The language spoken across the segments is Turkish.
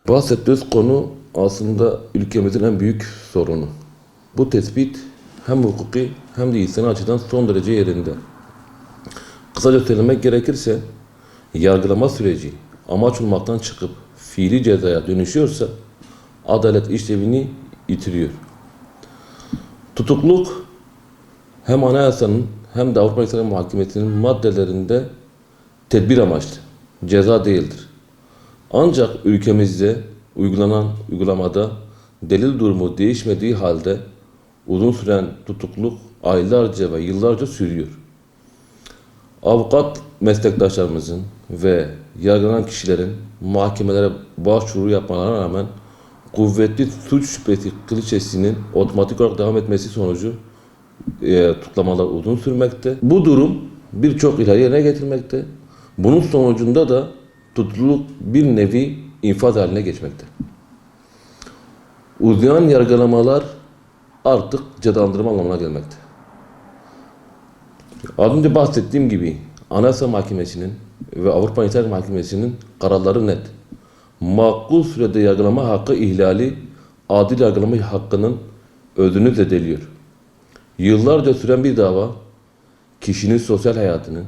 Bahsettiğimiz konu aslında ülkemizin en büyük sorunu. Bu tespit hem hukuki hem de insani açıdan son derece yerinde. Kısaca söylemek gerekirse, yargılama süreci amaç olmaktan çıkıp fiili cezaya dönüşüyorsa adalet işlevini yitiriyor. Tutukluk hem anayasanın hem de Avrupa İnsan Mahkemesi'nin maddelerinde tedbir amaçlı, ceza değildir. Ancak ülkemizde uygulamada delil durumu değişmediği halde uzun süren tutukluk aylarca ve yıllarca sürüyor. Avukat meslektaşlarımızın ve yargılanan kişilerin mahkemelere başvuru yapmalarına rağmen kuvvetli suç şüphesi klişesinin otomatik olarak devam etmesi sonucu tutuklamalar uzun sürmekte. Bu durum birçok ihlali yerine getirmekte. Bunun sonucunda da tutukluluk bir nevi infaz haline geçmekte. Uzayan yargılamalar artık cezalandırma anlamına gelmekte. Az önce bahsettiğim gibi Anayasa Mahkemesi'nin ve Avrupa İnsan Mahkemesi'nin kararları net. Makul sürede yargılama hakkı ihlali adil yargılama hakkının özünü zedeliyor. Yıllarca süren bir dava kişinin sosyal hayatını,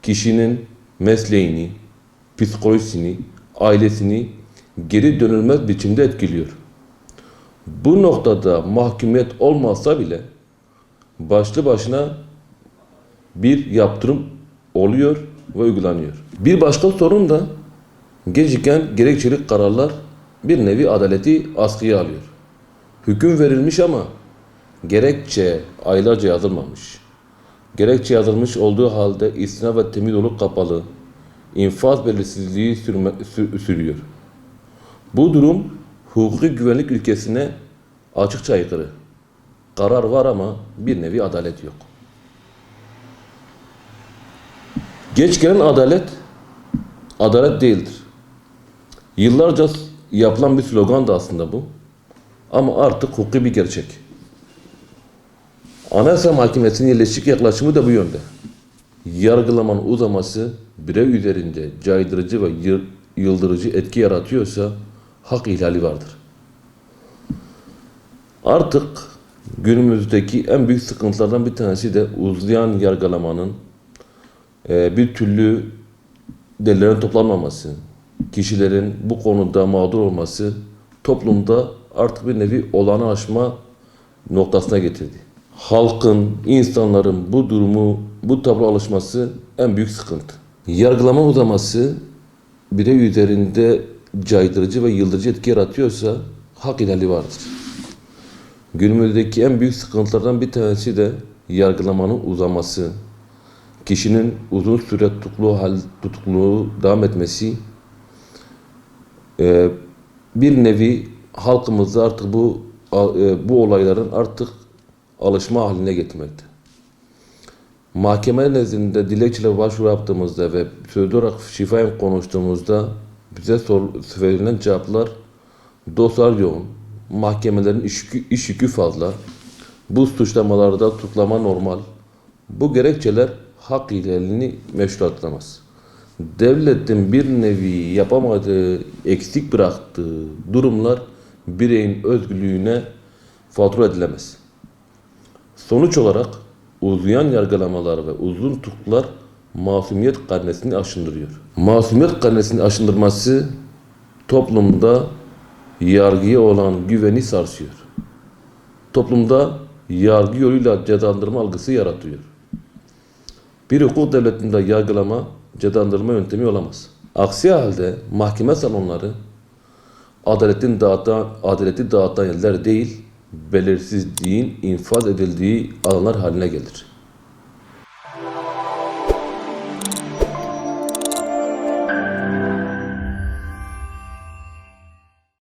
kişinin mesleğini, psikolojisini, ailesini geri dönülmez biçimde etkiliyor. Bu noktada mahkumiyet olmazsa bile başlı başına bir yaptırım oluyor ve uygulanıyor. Bir başka sorun da geciken gerekçeli kararlar bir nevi adaleti askıya alıyor. Hüküm verilmiş ama gerekçe aylarca yazılmamış. Gerekçe yazılmış olduğu halde istinaf ve temiz olup kapalı, infaz belirsizliği sürüyor. Bu durum hukuki güvenlik ilkesine açıkça aykırı. Karar var ama bir nevi adalet yok. Geç gelen adalet değildir. Yıllarca yapılan bir slogan da aslında bu. Ama artık hukuki bir gerçek. Anayasa Mahkemesi'nin yerleşik yaklaşımı da bu yönde. Yargılamanın uzaması birey üzerinde caydırıcı ve yıldırıcı etki yaratıyorsa hak ihlali vardır. Artık günümüzdeki en büyük sıkıntılardan bir tanesi de uzayan yargılamanın bir türlü delillerin toplanmaması, kişilerin bu konuda mağdur olması toplumda artık bir nevi olağanı aşma noktasına getirdi. Halkın, insanların bu tablo alışması en büyük sıkıntı. Yargılama uzaması birey üzerinde caydırıcı ve yıldırıcı etki yaratıyorsa hak ihlali vardır. Günümüzdeki en büyük sıkıntılardan bir tanesi de yargılamanın uzaması, kişinin uzun süre tutukluğu devam etmesi, bir nevi halkımızda artık bu olayların artık alışma haline getirmekte. Mahkeme nezdinde dilekçeyle başvuru yaptığımızda ve sözlü olarak şifayen konuştuğumuzda bize verilen cevaplar dosyalar yoğun, mahkemelerin iş yükü fazla, bu suçlamalarda tutuklama normal. Bu gerekçeler hak ihlalini meşruatlamaz. Devletin bir nevi yapamadığı, eksik bıraktığı durumlar bireyin özgürlüğüne fatura edilemez. Sonuç olarak uzayan yargılamalar ve uzun tutukluklar masumiyet karnesini aşındırıyor. Masumiyet karnesini aşındırması toplumda yargıya olan güveni sarsıyor. Toplumda yargı yoluyla cezalandırma algısı yaratıyor. Bir hukuk devletinde yargılama, cezalandırma yöntemi olamaz. Aksi halde mahkeme salonları adaleti dağıtan yerler değil, belirsizliğin infaz edildiği alanlar haline gelir.